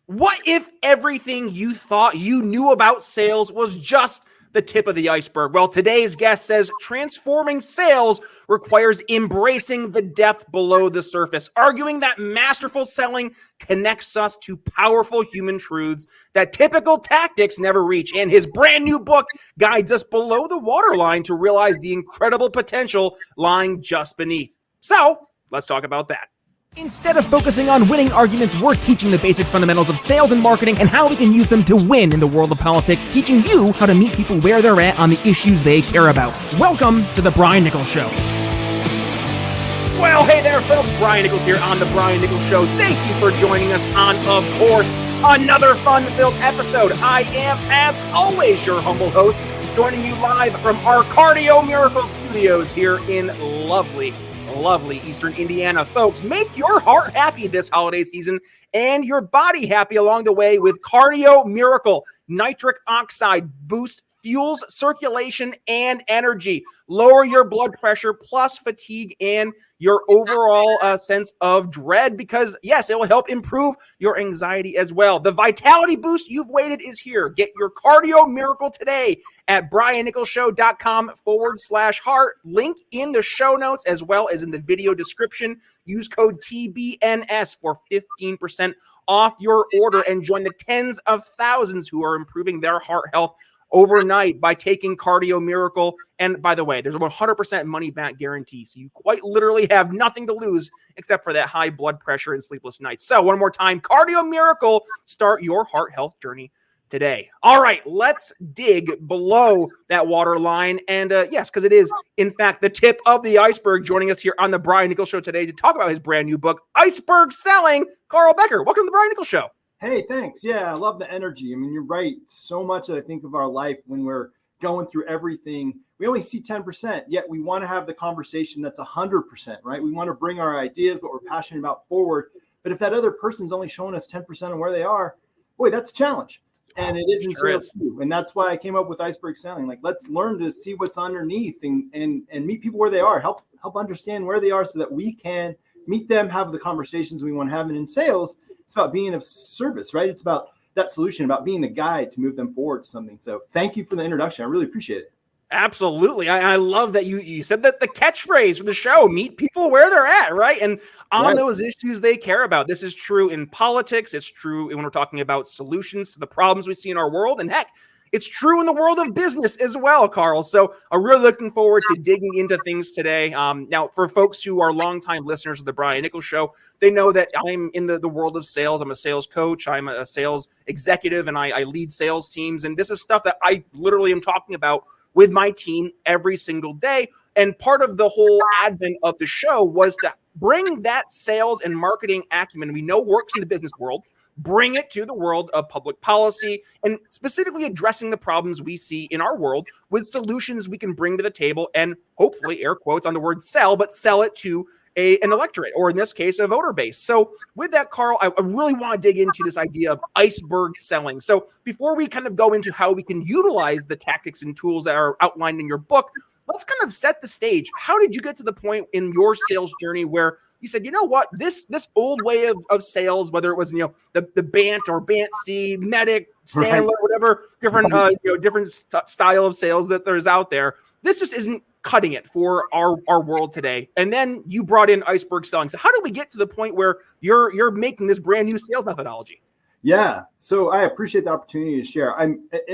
What if everything you thought you knew about sales was just the tip of the iceberg? Well, today's guest says transforming sales requires embracing the depth below the surface, arguing that masterful selling connects us to powerful human truths that typical tactics never reach. And his brand new book guides us below the waterline to realize the incredible potential lying just beneath. So let's talk about that. Instead of focusing on winning arguments, we're teaching the basic fundamentals of sales and marketing and how we can use them to win in the world of politics, teaching you how to meet people where they're at on the issues they care about. Welcome to the Brian Nichols Show. Well, hey there, folks. Brian Nichols here on the Brian Nichols Show. Thank you for joining us on, of course, another fun-filled episode. I am, as always, your humble host, joining you live from our Cardio Miracle Studios here in lovely Eastern Indiana. Folks, make your heart happy this holiday season and your body happy along the way with Cardio Miracle. Nitric oxide boost fuels circulation and energy, lower your blood pressure, plus fatigue and your overall sense of dread, because yes, it will help improve your anxiety as well. The vitality boost you've waited is here. Get your Cardio Miracle today at briannicholsshow.com/heart. Link in the show notes as well as in the video description. Use code TBNS for 15% off your order and join the tens of thousands who are improving their heart health overnight by taking Cardio Miracle. And by the way, there's a 100% money back guarantee. So you quite literally have nothing to lose except for that high blood pressure and sleepless nights. So one more time, Cardio Miracle, start your heart health journey today. All right, let's dig below that water line. And yes, because it is, in fact, the tip of the iceberg. Joining us here on the Brian Nichols Show today to talk about his brand new book, Iceberg Selling, Karl Becker. Welcome to the Brian Nichols Show. Hey, thanks. Yeah, I love the energy. I mean, you're right. So much that I think of our life when we're going through everything, we only see 10%, yet we want to have the conversation that's 100%, right? We want to bring our ideas, what we're passionate about forward. But if that other person's only showing us 10% of where they are, boy, that's a challenge. And it is in sales too. And that's why I came up with Iceberg Selling. Like, let's learn to see what's underneath and meet people where they are, help understand where they are so that we can meet them, have the conversations we want to have. And in sales, it's about being of service, right? It's about that solution, about being the guide to move them forward to something. So thank you for the introduction. I really appreciate it. Absolutely. I love that you said that the catchphrase for the show, meet people where they're at, right? And on those issues they care about. This is true in politics. It's true when we're talking about solutions to the problems we see in our world. And heck, it's true in the world of business as well, Karl. So I'm really looking forward to digging into things today. Now, for folks who are longtime listeners of the Brian Nichols Show, they know that I'm in the world of sales. I'm a sales coach. I'm a sales executive, and I lead sales teams. And this is stuff that I literally am talking about with my team every single day. And part of the whole advent of the show was to bring that sales and marketing acumen we know works in the business world, bring it to the world of public policy, and specifically addressing the problems we see in our world with solutions we can bring to the table and hopefully, air quotes on the word sell, but sell it to an electorate, or in this case, a voter base. So with that, Karl, I really want to dig into this idea of iceberg selling. So before we kind of go into how we can utilize the tactics and tools that are outlined in your book, let's kind of set the stage. How did you get to the point in your sales journey where you said, you know what, this old way of sales, whether it was, the BANT or BANT-C, Medic, Sandler, whatever different style of sales that there's out there, this just isn't cutting it for our world today. And then you brought in iceberg selling. So how do we get to the point where you're making this brand new sales methodology? Yeah. So I appreciate the opportunity to share.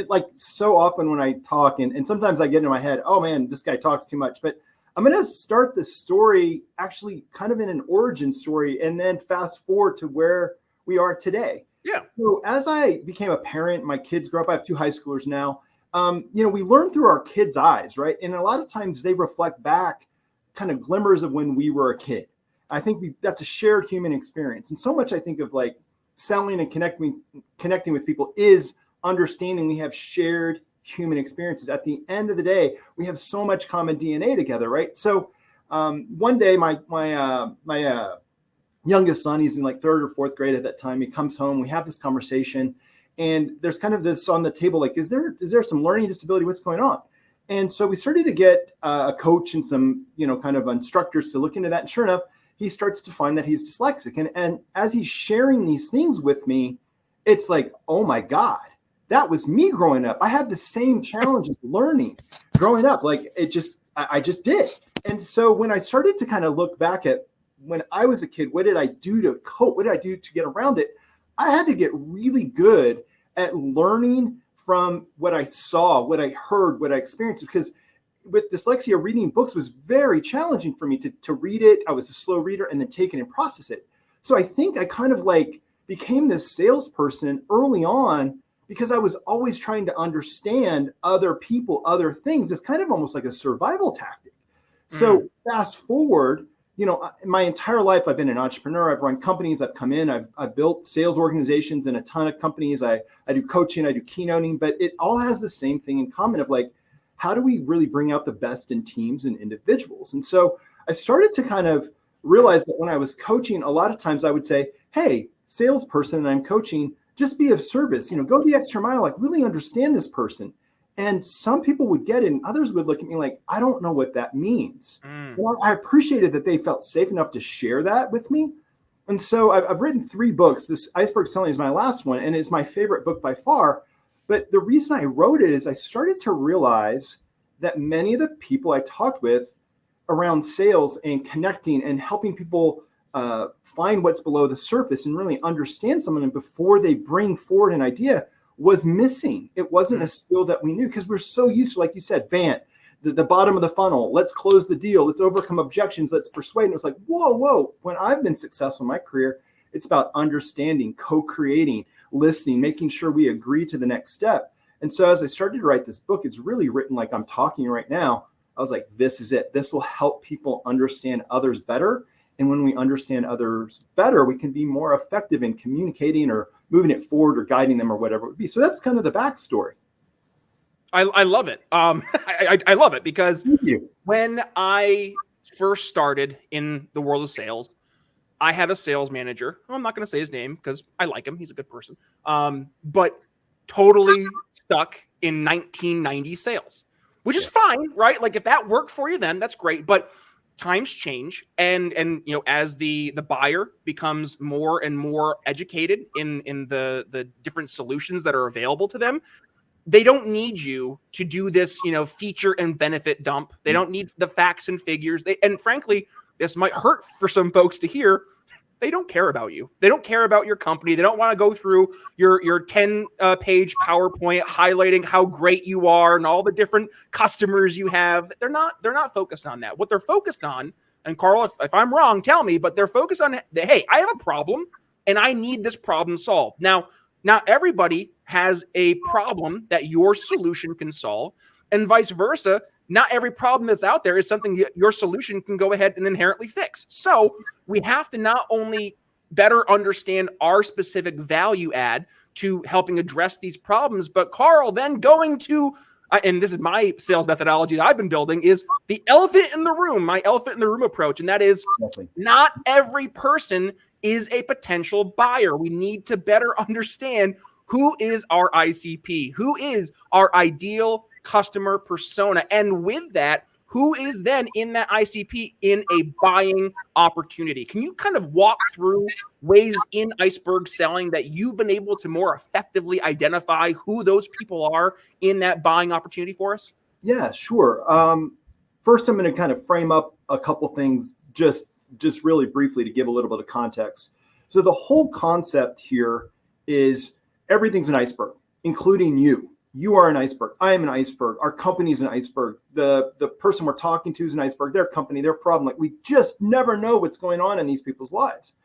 Like so often when I talk and sometimes I get in my head, oh man, this guy talks too much, but I'm going to start the story actually kind of in an origin story and then fast forward to where we are today. Yeah. So as I became a parent, my kids grew up, I have 2 high schoolers now. We learn through our kids' eyes, right? And a lot of times they reflect back kind of glimmers of when we were a kid. I think that's a shared human experience. And so much I think of like selling and connecting with people is understanding we have shared human experiences. At the end of the day, we have so much common DNA together, right? So one day, my youngest son, he's in like 3rd or 4th grade at that time. He comes home, we have this conversation, and there's kind of this on the table, like, is there some learning disability? What's going on? And so we started to get a coach and some, kind of instructors to look into that. And sure enough, he starts to find that he's dyslexic. And as he's sharing these things with me, it's like, oh my God, that was me growing up. I had the same challenges learning growing up. Like I just did. And so when I started to kind of look back at when I was a kid, what did I do to cope? What did I do to get around it? I had to get really good at learning from what I saw, what I heard, what I experienced, because with dyslexia, reading books was very challenging for me to read it. I was a slow reader and then take it and process it. So I think I kind of like became this salesperson early on because I was always trying to understand other people, other things. It's kind of almost like a survival tactic. So fast forward, my entire life, I've been an entrepreneur. I've run companies. I've come in. I've built sales organizations in a ton of companies. I do coaching. I do keynoting. But it all has the same thing in common of like, how do we really bring out the best in teams and individuals? And so I started to kind of realize that when I was coaching, a lot of times I would say, hey, salesperson, and I'm coaching, just be of service, go the extra mile, like really understand this person. And some people would get it and others would look at me like, I don't know what that means. Well, I appreciated that they felt safe enough to share that with me. And so I've written 3 books. This Iceberg Selling is my last one, and it's my favorite book by far. But the reason I wrote it is I started to realize that many of the people I talked with around sales and connecting and helping people find what's below the surface and really understand someone before they bring forward an idea was missing. It wasn't a skill that we knew because we're so used to, like you said, BANT, the bottom of the funnel. Let's close the deal. Let's overcome objections. Let's persuade. And it was like, whoa. When I've been successful in my career, it's about understanding, co-creating, listening, making sure we agree to the next step. And so as I started to write this book, it's really written like I'm talking right now. I was like, this is it. This will help people understand others better. And when we understand others better, we can be more effective in communicating or moving it forward or guiding them or whatever it would be. So that's kind of the backstory. I love it. I love it because when I first started in the world of sales, I had a sales manager. I'm not going to say his name because I like him. He's a good person. But totally stuck in 1990 sales, which is fine, right? Like if that worked for you, then that's great. But times change, and as the buyer becomes more and more educated in the different solutions that are available to them, they don't need you to do this, feature and benefit dump. They don't need the facts and figures. And frankly, this might hurt for some folks to hear. They don't care about you. They don't care about your company. They don't want to go through your 10-page PowerPoint highlighting how great you are and all the different customers you have. They're not focused on that. What they're focused on, and Karl, if I'm wrong, tell me, but they're focused on, hey, I have a problem and I need this problem solved. Now everybody has a problem that your solution can solve, and vice versa. Not every problem that's out there is something your solution can go ahead and inherently fix. So we have to not only better understand our specific value add to helping address these problems, but Karl, then going to, and this is my sales methodology that I've been building, is the elephant in the room, my elephant in the room approach. And that is not every person is a potential buyer. We need to better understand who is our ICP, who is our ideal customer persona. And with that, who is then in that ICP in a buying opportunity? Can you kind of walk through ways in iceberg selling that you've been able to more effectively identify who those people are in that buying opportunity for us? Yeah, sure. First, I'm going to kind of frame up a couple things just really briefly to give a little bit of context. So the whole concept here is everything's an iceberg, including you. You are an iceberg. I am an iceberg. Our company is an iceberg. The person we're talking to is an iceberg. Their company, their problem. Like we just never know what's going on in these people's lives,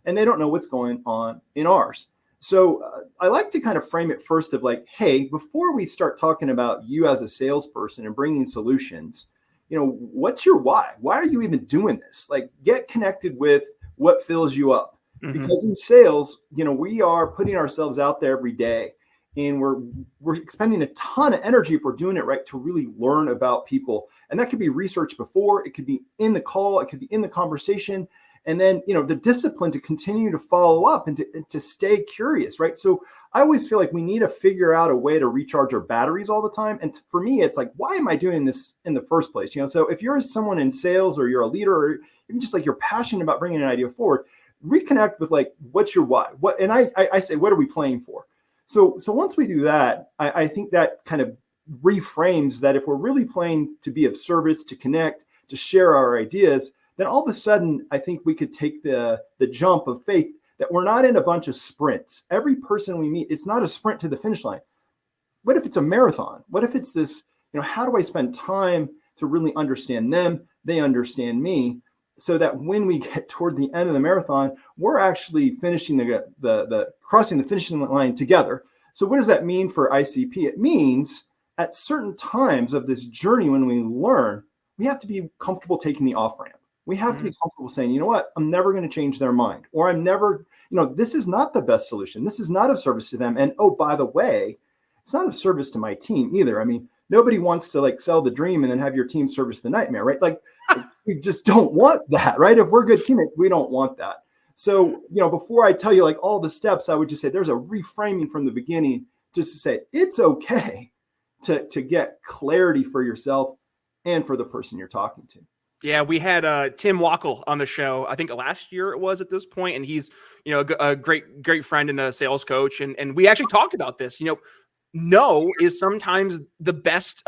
and they don't know what's going on in ours. So I like to kind of frame it first of like, hey, before we start talking about you as a salesperson and bringing solutions, what's your why? Why are you even doing this? Like, get connected with what fills you up. Mm-hmm. Because in sales, we are putting ourselves out there every day. And we're expending a ton of energy if we're doing it right to really learn about people. And that could be research before, it could be in the call, it could be in the conversation. And then, the discipline to continue to follow up and to stay curious, right? So I always feel like we need to figure out a way to recharge our batteries all the time. And for me, it's like, why am I doing this in the first place? So if you're someone in sales or you're a leader or even just like you're passionate about bringing an idea forward, reconnect with like, what's your why? What, and I say, what are we playing for? So once we do that, I think that kind of reframes that if we're really playing to be of service, to connect, to share our ideas, then all of a sudden, I think we could take the jump of faith that we're not in a bunch of sprints. Every person we meet, it's not a sprint to the finish line. What if it's a marathon? What if it's this, how do I spend time to really understand them? They understand me, so that when we get toward the end of the marathon, we're actually finishing the crossing the finishing line together. So what does that mean for ICP? It means at certain times of this journey, when we learn, we have to be comfortable taking the off ramp. We have to be comfortable saying, you know what, I'm never going to change their mind, or I'm never, this is not the best solution. This is not of service to them. And oh, by the way, it's not of service to my team either. I mean, nobody wants to like sell the dream and then have your team service the nightmare, right? Like we just don't want that, right? If we're good teammates, we don't want that. So, before I tell you like all the steps, I would just say there's a reframing from the beginning, just to say it's okay to get clarity for yourself and for the person you're talking to. Yeah, we had Tim Wackel on the show, I think last year it was at this point, and he's, a great friend and a sales coach. And we actually talked about this. No is sometimes the best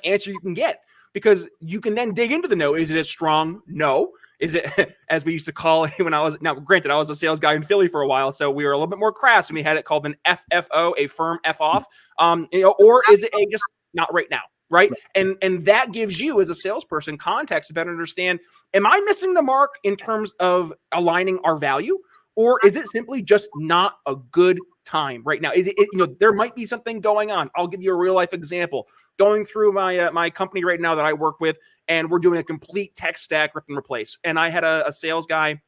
answer you can get, because you can then dig into the no. Is it a strong no? Is it, as we used to call it when now granted, I was a sales guy in Philly for a while, so we were a little bit more crass, and we had it called an FFO, a firm F off, or is it a just not right now? Right. And that gives you as a salesperson context to better understand, am I missing the mark in terms of aligning our value, or is it simply just not a good time right now? Is it, there might be something going on. I'll give you a real life example. Going through my company right now that I work with, and we're doing a complete tech stack rip and replace. And I had a sales guy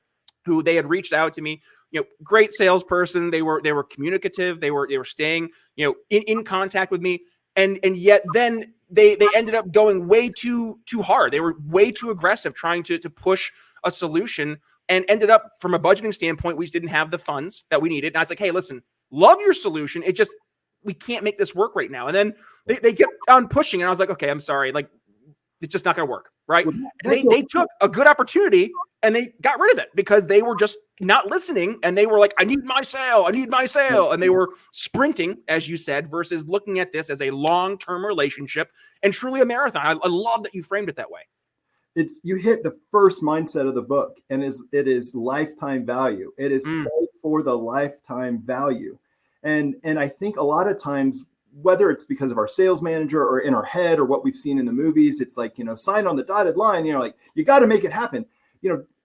who they had reached out to me, great salesperson. They were communicative. They were staying, in contact with me. And yet then they ended up going way too hard. They were way too aggressive trying to push a solution, and ended up, from a budgeting standpoint, we just didn't have the funds that we needed. And I was like, hey, listen, love your solution. It just, we can't make this work right now. And then they kept on pushing, and I was like, okay, I'm sorry. Like, it's just not going to work. Right. And they took a good opportunity and they got rid of it because they were just not listening. And they were like, I need my sale. And they were sprinting, as you said, versus looking at this as a long-term relationship and truly a marathon. I love that you framed it that way. You hit the first mindset of the book, and it is lifetime value. It is play for the lifetime value. And I think a lot of times, whether it's because of our sales manager or in our head or what we've seen in the movies, it's like, sign on the dotted line, like you got to make it happen.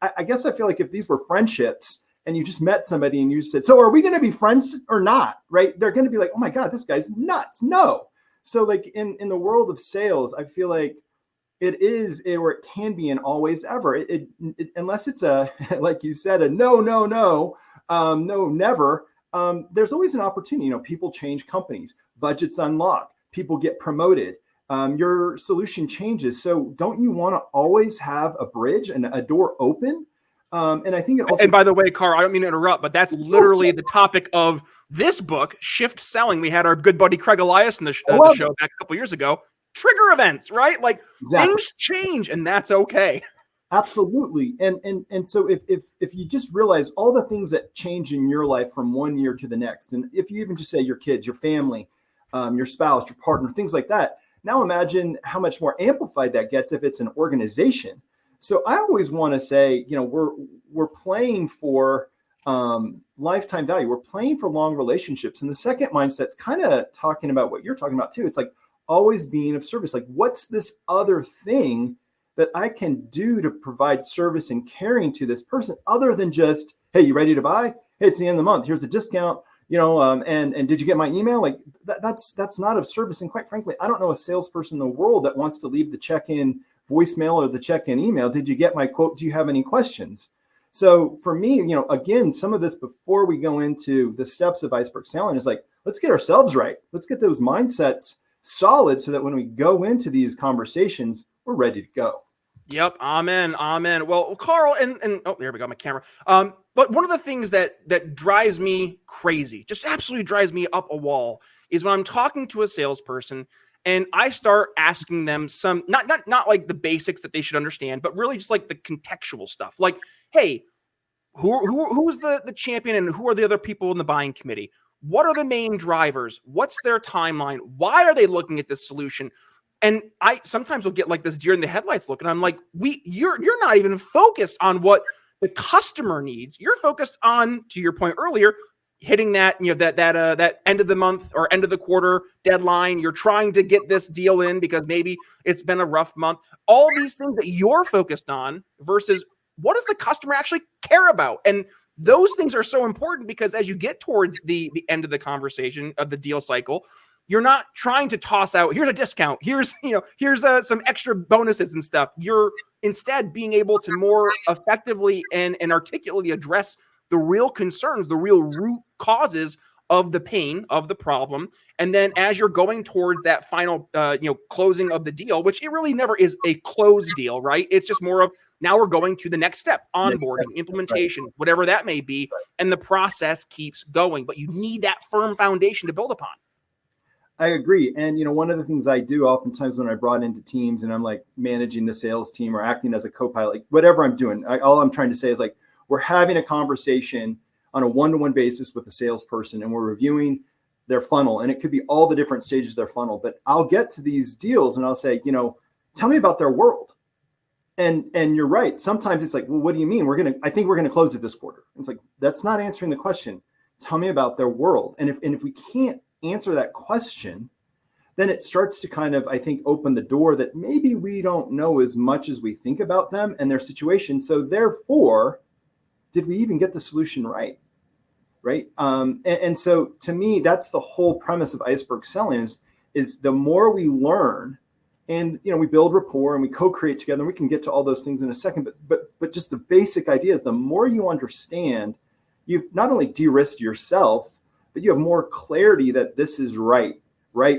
I guess I feel like if these were friendships and you just met somebody and you said, so are we going to be friends or not? Right. They're going to be like, oh my God, this guy's nuts. No. So like in the world of sales, I feel like it is, or it can be an always ever. It unless it's a, like you said, a no, never. There's always an opportunity. People change companies, budgets unlock, people get promoted, your solution changes. So don't you want to always have a bridge and a door open? And I think it also. And by the way, Karl, I don't mean to interrupt, but that's literally the topic of this book, Shift Selling. We had our good buddy Craig Elias in the show back a couple years ago. Trigger events, right? Like things change, and that's okay. Absolutely. And so if you just realize all the things that change in your life from one year to the next, and if you even just say your kids, your family, your spouse, your partner, things like that, now imagine how much more amplified that gets if it's an organization. So I always want to say, we're playing for lifetime value. We're playing for long relationships. And the second mindset's kind of talking about what you're talking about too. It's like always being of service. Like, what's this other thing that I can do to provide service and caring to this person other than just, hey, you ready to buy? Hey, it's the end of the month. Here's a discount, and did you get my email? Like that's not of service. And quite frankly, I don't know a salesperson in the world that wants to leave the check-in voicemail or the check-in email. Did you get my quote? Do you have any questions? So for me, again, some of this before we go into the steps of iceberg selling is like, let's get ourselves right. Let's get those mindsets solid so that when we go into these conversations, we're ready to go. Yep. Amen. Well, Karl, and oh, there we go, my camera. But one of the things that drives me crazy, just absolutely drives me up a wall, is when I'm talking to a salesperson and I start asking them some, not like the basics that they should understand, but really just like the contextual stuff. Like, hey, who's the champion and who are the other people in the buying committee? What are the main drivers? What's their timeline? Why are they looking at this solution? And I sometimes will get like this deer in the headlights look, and I'm like, you're not even focused on what the customer needs. You're focused on, to your point earlier, hitting that, that end of the month or end of the quarter deadline. You're trying to get this deal in because maybe it's been a rough month. All these things that you're focused on versus what does the customer actually care about? And those things are so important because as you get towards the end of the conversation of the deal cycle, you're not trying to toss out, here's a discount, here's some extra bonuses and stuff. You're instead being able to more effectively and articulately address the real concerns, the real root causes of the pain, of the problem. And then as you're going towards that final, closing of the deal, which it really never is a closed deal, right? It's just more of now we're going to the next step, onboarding, implementation, whatever that may be. And the process keeps going, but you need that firm foundation to build upon. I agree. And, one of the things I do oftentimes when I brought into teams and I'm like managing the sales team or acting as a co-pilot, like whatever I'm doing, all I'm trying to say is like, we're having a conversation on a one-to-one basis with the salesperson and we're reviewing their funnel. And it could be all the different stages of their funnel, but I'll get to these deals and I'll say, tell me about their world. And you're right. Sometimes it's like, well, what do you mean? I think we're going to close it this quarter. It's like, that's not answering the question. Tell me about their world. And if we can't answer that question, then it starts to kind of, I think, open the door that maybe we don't know as much as we think about them and their situation. So therefore, did we even get the solution right? And so to me, that's the whole premise of iceberg selling is the more we learn and, we build rapport and we co-create together, and we can get to all those things in a second, but just the basic idea is the more you understand, you've not only de-risked yourself, but you have more clarity that this is right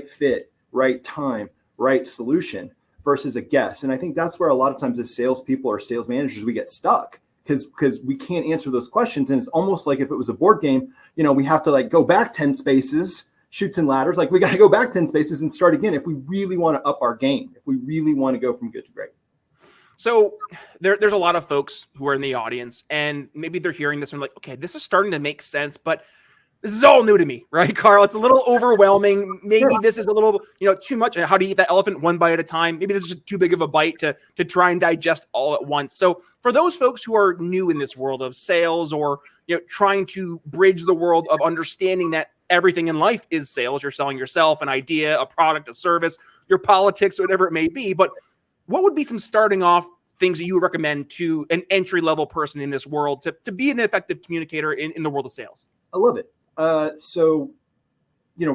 fit, right time, right solution versus a guess. And I think that's where a lot of times as salespeople or sales managers, we get stuck because we can't answer those questions. And it's almost like if it was a board game, we have to like go back 10 spaces, chutes and ladders. Like we got to go back 10 spaces and start again if we really want to up our game, if we really want to go from good to great. So there's a lot of folks who are in the audience and maybe they're hearing this and like, okay, this is starting to make sense, but this is all new to me, right, Karl? It's a little overwhelming. Maybe this is a little, too much. How to eat that elephant one bite at a time. Maybe this is just too big of a bite to try and digest all at once. So for those folks who are new in this world of sales or, trying to bridge the world of understanding that everything in life is sales, you're selling yourself, an idea, a product, a service, your politics, whatever it may be. But what would be some starting off things that you would recommend to an entry-level person in this world to be an effective communicator in the world of sales? I love it. So,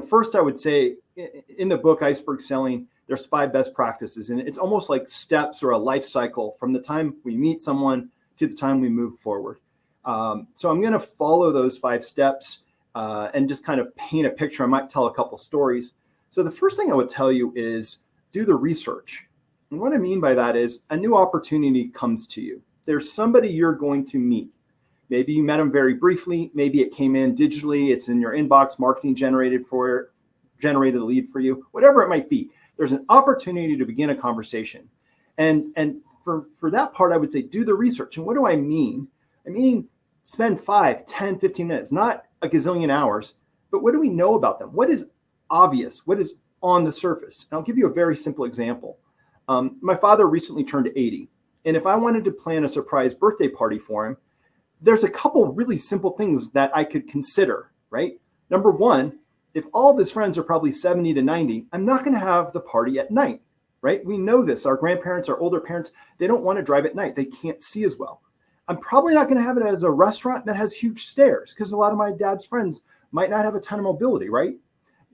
first I would say in the book, Iceberg Selling, there's 5 best practices, and it's almost like steps or a life cycle from the time we meet someone to the time we move forward. So I'm going to follow those 5 steps and just kind of paint a picture. I might tell a couple stories. So the first thing I would tell you is do the research. And what I mean by that is a new opportunity comes to you. There's somebody you're going to meet. Maybe you met them very briefly. Maybe it came in digitally. It's in your inbox, marketing generated a lead for you, whatever it might be. There's an opportunity to begin a conversation. And for that part, I would say, do the research. And what do I mean? I mean, spend 5, 10, 15 minutes, not a gazillion hours, but what do we know about them? What is obvious? What is on the surface? And I'll give you a very simple example. My father recently turned 80. And if I wanted to plan a surprise birthday party for him, there's a couple really simple things that I could consider, right? Number one, if all of his friends are probably 70 to 90, I'm not going to have the party at night, right? We know this. Our grandparents, our older parents, they don't want to drive at night. They can't see as well. I'm probably not going to have it as a restaurant that has huge stairs because a lot of my dad's friends might not have a ton of mobility, right?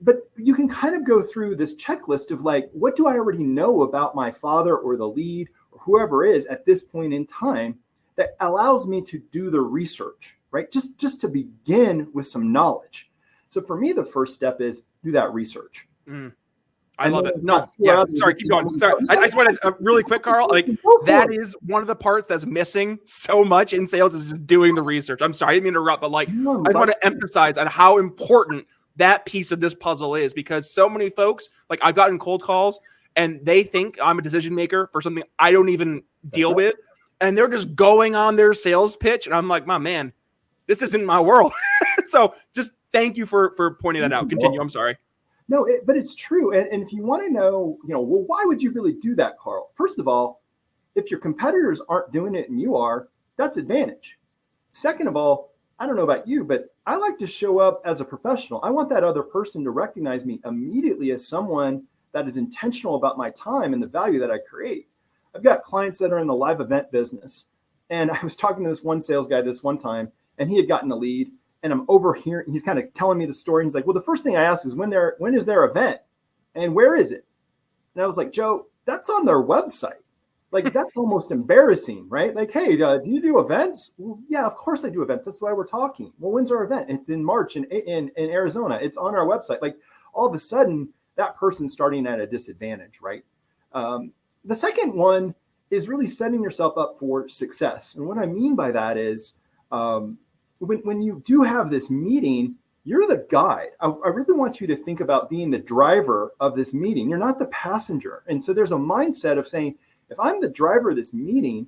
But you can kind of go through this checklist of like, what do I already know about my father or the lead or whoever is at this point in time that allows me to do the research, right? Just to begin with some knowledge. So for me, the first step is do that research. I love it. No, yeah. Sorry, keep going. Sorry, I just wanted really quick, Karl. Like that is one of the parts that's missing so much in sales is just doing the research. I'm sorry, I didn't mean to interrupt, but like I just want to emphasize on how important that piece of this puzzle is because so many folks, like I've gotten cold calls and they think I'm a decision maker for something I don't even deal with. and they're just going on their sales pitch. And I'm like, my man, this isn't my world. So just thank you for pointing that out. Continue. I'm sorry. No, but it's true. And if you want to know, well, why would you really do that, Karl? First of all, if your competitors aren't doing it and you are, that's advantage. Second of all, I don't know about you, but I like to show up as a professional. I want that other person to recognize me immediately as someone that is intentional about my time and the value that I create. I've got clients that are in the live event business. And I was talking to this one sales guy this one time, and he had gotten a lead, and I'm overhearing, he's kind of telling me the story. He's like, well, the first thing I asked is when is their event and where is it? And I was like, Joe, that's on their website. Like, that's almost embarrassing, right? Like, hey, do you do events? Well, yeah, of course I do events. That's why we're talking. Well, when's our event? It's in March in Arizona. It's on our website. Like, all of a sudden, that person's starting at a disadvantage, right? The second one is really setting yourself up for success. And what I mean by that is when you do have this meeting, you're the guide. I really want you to think about being the driver of this meeting. You're not the passenger. And so there's a mindset of saying, if I'm the driver of this meeting,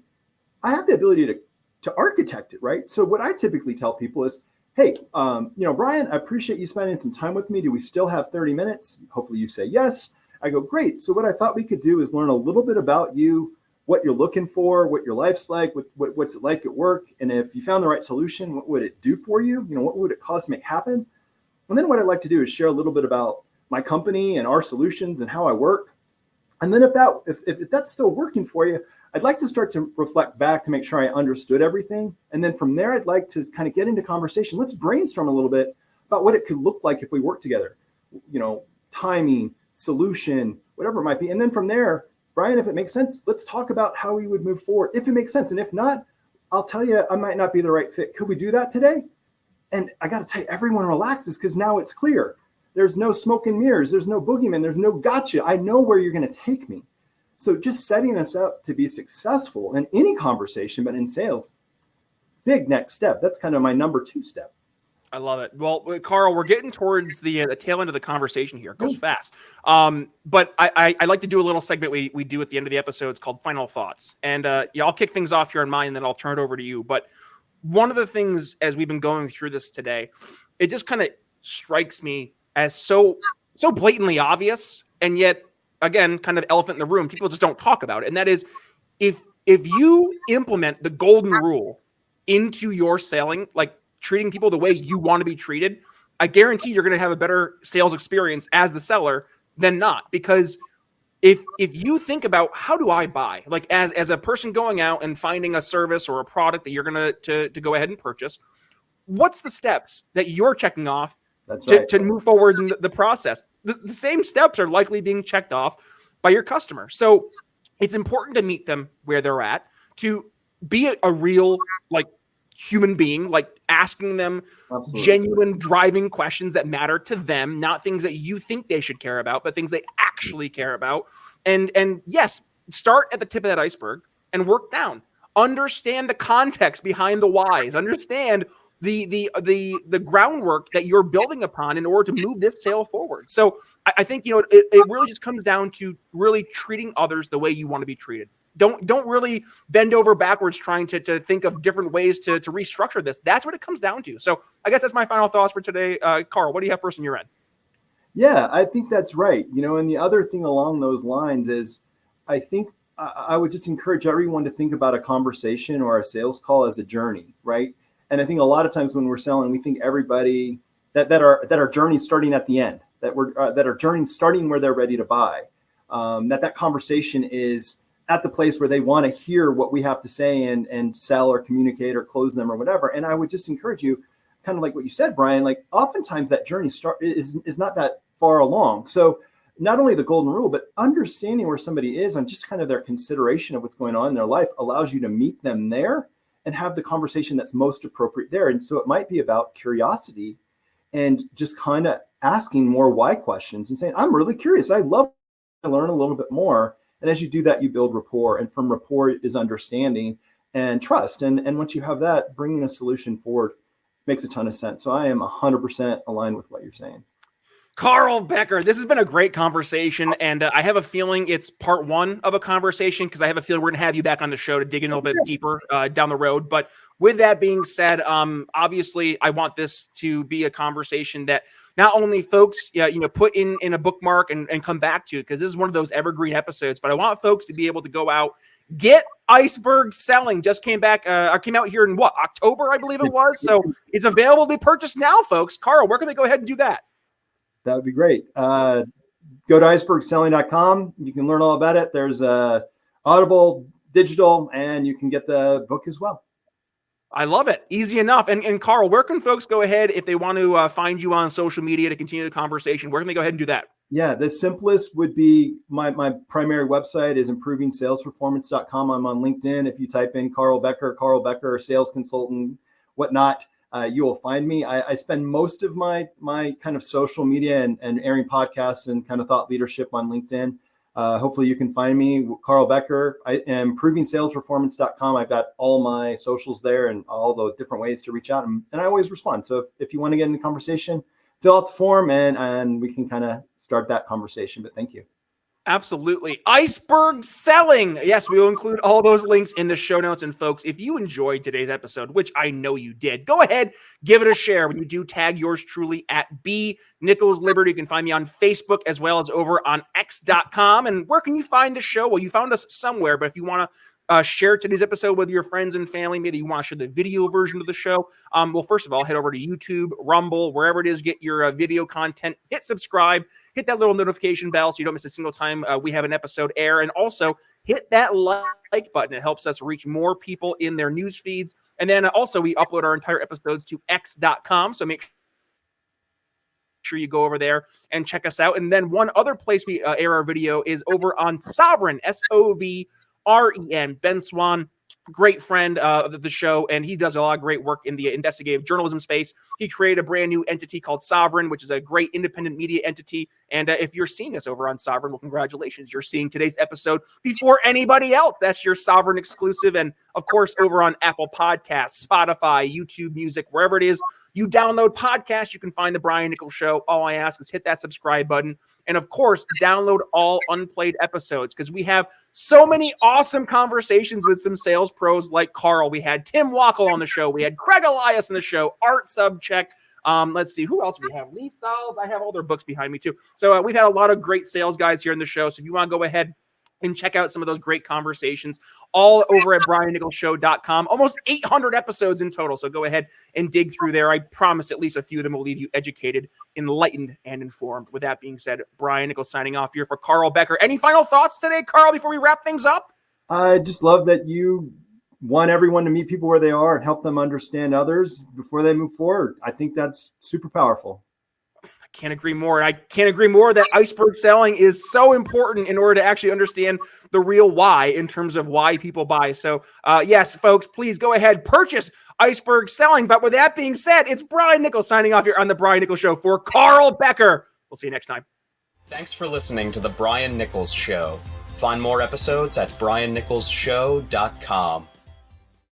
I have the ability to architect it, right? So what I typically tell people is, hey, Brian, I appreciate you spending some time with me. Do we still have 30 minutes? Hopefully you say yes. I go, great. So what I thought we could do is learn a little bit about you, what you're looking for, what your life's like, what's it like at work. And if you found the right solution, what would it do for you? What would it cost to make happen? And then what I'd like to do is share a little bit about my company and our solutions and how I work. And then if that's still working for you, I'd like to start to reflect back to make sure I understood everything. And then from there, I'd like to kind of get into conversation. Let's brainstorm a little bit about what it could look like if we work together, timing, solution, whatever it might be. And then from there, Brian, if it makes sense, let's talk about how we would move forward. If it makes sense. And if not, I'll tell you, I might not be the right fit. Could we do that today? And I got to tell you, everyone relaxes because now it's clear. There's no smoke and mirrors. There's no boogeyman. There's no gotcha. I know where you're going to take me. So just setting us up to be successful in any conversation, but in sales, big next step. That's kind of my number 2 step. I love it. Well, Karl, we're getting towards the tail end of the conversation here. It goes fast. But I like to do a little segment we do at the end of the episode. It's called Final Thoughts. And I'll kick things off here on mine, and then I'll turn it over to you. But one of the things, as we've been going through this today, it just kind of strikes me as so blatantly obvious, and yet, again, kind of elephant in the room. People just don't talk about it. And that is, if you implement the golden rule into your selling, like treating people the way you want to be treated, I guarantee you're going to have a better sales experience as the seller than not. Because if you think about, how do I buy? Like as a person going out and finding a service or a product that you're going to go ahead and purchase, what's the steps that you're checking off to move forward in the process? The same steps are likely being checked off by your customer. So it's important to meet them where they're at, to be a real, like, human being, like asking them genuine driving questions that matter to them, not things that you think they should care about, but things they actually care about. And yes, start at the tip of that iceberg and work down. Understand the context behind the whys. Understand the groundwork that you're building upon in order to move this sale forward. So I think, it really just comes down to really treating others the way you want to be treated. Don't really bend over backwards trying to think of different ways to restructure this. That's what it comes down to. So I guess that's my final thoughts for today. Karl, what do you have first on your end? Yeah, I think that's right. And the other thing along those lines is, I think I would just encourage everyone to think about a conversation or a sales call as a journey, right? And I think a lot of times when we're selling, we think everybody that our journey starting at the end, that our journey starting where they're ready to buy, that conversation is at the place where they want to hear what we have to say and sell or communicate or close them or whatever. And I would just encourage you, kind of like what you said, Brian, like oftentimes that journey is not that far along. So not only the golden rule, but understanding where somebody is on just kind of their consideration of what's going on in their life allows you to meet them there and have the conversation that's most appropriate there. And so it might be about curiosity and just kind of asking more why questions and saying, I'm really curious. I love to learn a little bit more. And as you do that, you build rapport. And from rapport is understanding and trust. And once you have that, bringing a solution forward makes a ton of sense. So I am 100% aligned with what you're saying. Karl Becker, this has been a great conversation, and I have a feeling it's part one of a conversation because I have a feeling we're going to have you back on the show to dig in a little bit deeper down the road. But with that being said, obviously, I want this to be a conversation that not only folks, put in a bookmark and come back to, because this is one of those evergreen episodes, but I want folks to be able to go out, get Iceberg Selling. Just came out here in October, I believe it was. So it's available to purchase now, folks. Karl, we're going to go ahead and do that. That would be great. Go to icebergselling.com. You can learn all about it. There's Audible, digital, and you can get the book as well. I love it. Easy enough. And Karl, where can folks go ahead if they want to find you on social media to continue the conversation? Where can they go ahead and do that? Yeah, the simplest would be my primary website is improvingsalesperformance.com. I'm on LinkedIn. If you type in Karl Becker, sales consultant, whatnot, you will find me. I spend most of my kind of social media and airing podcasts and kind of thought leadership on LinkedIn. Hopefully you can find me, Karl Becker, improvingsalesperformance.com. I've got all my socials there and all the different ways to reach out. And I always respond. So if you want to get in the conversation, fill out the form and we can kind of start that conversation. But thank you. Absolutely. Iceberg Selling. Yes, we will include all those links in the show notes. And folks, if you enjoyed today's episode, which I know you did, go ahead, give it a share. When you do, tag yours truly at B Nichols Liberty. You can find me on Facebook as well as over on X.com. And where can you find the show? Well, you found us somewhere, but if you want to share today's episode with your friends and family, maybe you want to share the video version of the show, well, first of all, head over to YouTube, Rumble, wherever it is, get your video content, hit subscribe, hit that little notification bell so you don't miss a single time we have an episode air, and also hit that like button. It helps us reach more people in their news feeds. And then also we upload our entire episodes to X.com, so make sure you go over there and check us out. And then one other place we air our video is over on Sovereign, SOVREN. Ben Swan, great friend of the show, and he does a lot of great work in the investigative journalism space. He created a brand new entity called Sovereign, which is a great independent media entity. And if you're seeing us over on Sovereign, well, congratulations. You're seeing today's episode before anybody else. That's your Sovereign exclusive. And of course, over on Apple Podcasts, Spotify, YouTube Music, wherever it is you download podcasts, you can find the Brian Nichols Show. All I ask is hit that subscribe button. And of course, download all unplayed episodes because we have so many awesome conversations with some sales pros like Karl. We had Tim Wackel on the show. We had Craig Elias on the show, Art Subcheck. Let's see, who else we have? Lee Sales. I have all their books behind me too. So we've had a lot of great sales guys here in the show. So if you want to go ahead and check out some of those great conversations all over at briannicholsshow.com. Almost 800 episodes in total. So go ahead and dig through there. I promise at least a few of them will leave you educated, enlightened, and informed. With that being said, Brian Nichols signing off here for Karl Becker. Any final thoughts today, Karl, before we wrap things up? I just love that you want everyone to meet people where they are and help them understand others before they move forward. I think that's super powerful. Can't agree more. And I can't agree more that iceberg selling is so important in order to actually understand the real why in terms of why people buy. So yes, folks, please go ahead, purchase Iceberg Selling. But with that being said, it's Brian Nichols signing off here on the Brian Nichols Show for Karl Becker. We'll see you next time. Thanks for listening to the Brian Nichols Show. Find more episodes at briannicholsshow.com.